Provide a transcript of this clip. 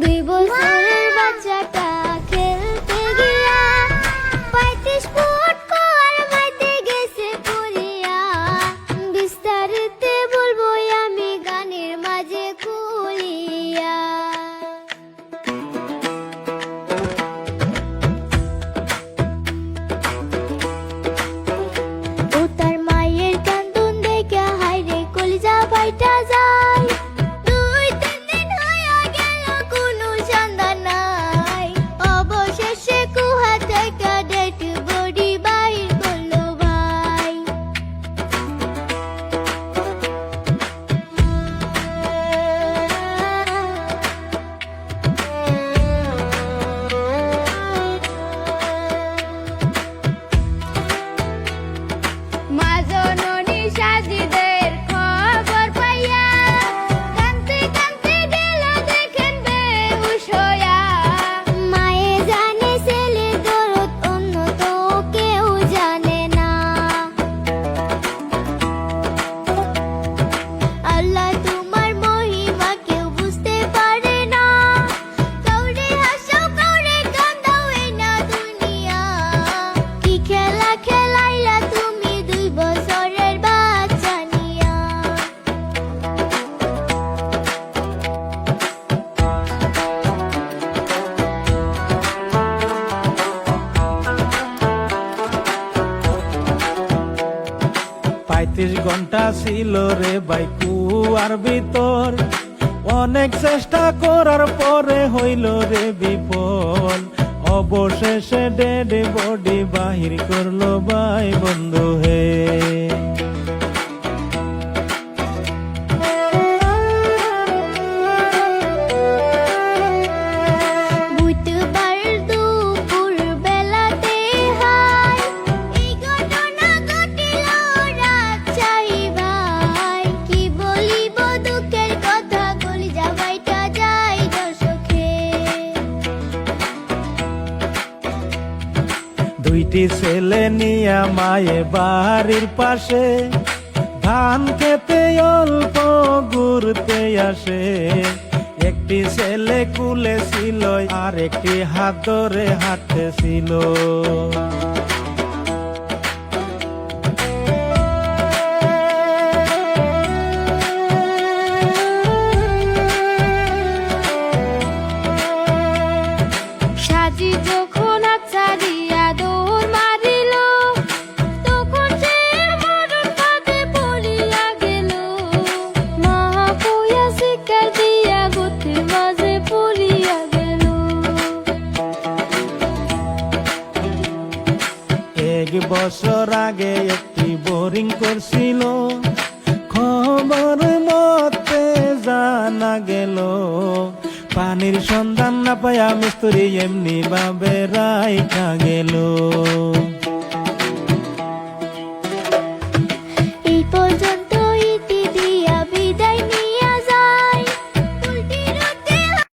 2 বছরের বাচ্চাটা খেলতে গিয়া 35 ফুট কুয়ার মাঝে গেছে পড়িয়া। বিস্তারিতে বলবো আমি গানের মাঝে খুলিয়া। ও তার মায়ের কান্দন দেখে হায়রে কলিজা ফাইটা যায়। 2-3 দিন হইয়া গেল কোনো সন্ধান নাই। অবশেষে কুহা থেকে ডেড বডি বাহির করলো ভাই। মা জননী সাজিদের খবর পাইয়া কাঁদতে কাঁদতে গেল দেখেন বেহুশ হইয়া। মায়ে জানে ছেলের দরদ অন্য তো কেউ জানে না। আল্লাহ তোমার মহিমা কেউ বুঝতে পারে না। কাউরে হাসাও কাউরে কান্দাও এই না দুনিয়া। কি খেলা খেলাইলা তুমি 2 বছরের বাচ্চা নিয়া। পঁয়ত্রিশ ঘন্টা ছিল রে ভাই কুয়ার ভিতর। অনেক চেষ্টা করার পরে হইল রে বিফল। অবশেষে ডেড বডি বাহির করলো ভাই বন্ধু হে। বুধবার দুপুর বেলাতে হায় এই ঘটনা ঘটিল রাজশাহী ভাই। কি বলিব দুঃখের কথা কলিজা ফাইটা যায় দর্শকে। 2টি ছেলে নিয়া মায়ে বাড়ির পাশে ধান খেতে অল্প ঘুরতে আসে। একটি ছেলে কুলে ছিল আর একটি হাত ধরে হাঁটতেছিল। সাজি যখন ছাড়িয়া দৌড় মারিল তখন সে মরণ ফাঁদে পড়িয়া গেল। মা কইয়া শিকার দিয়া গতির মাঝে পড়িয়া গেল। 1 বছর আগে একটি বোরিং করছিল। খবর মতে জানা গেল পানির সন্ধান না পায়া মিস্ত্রি এমনি ভাবে রাইখা গেল।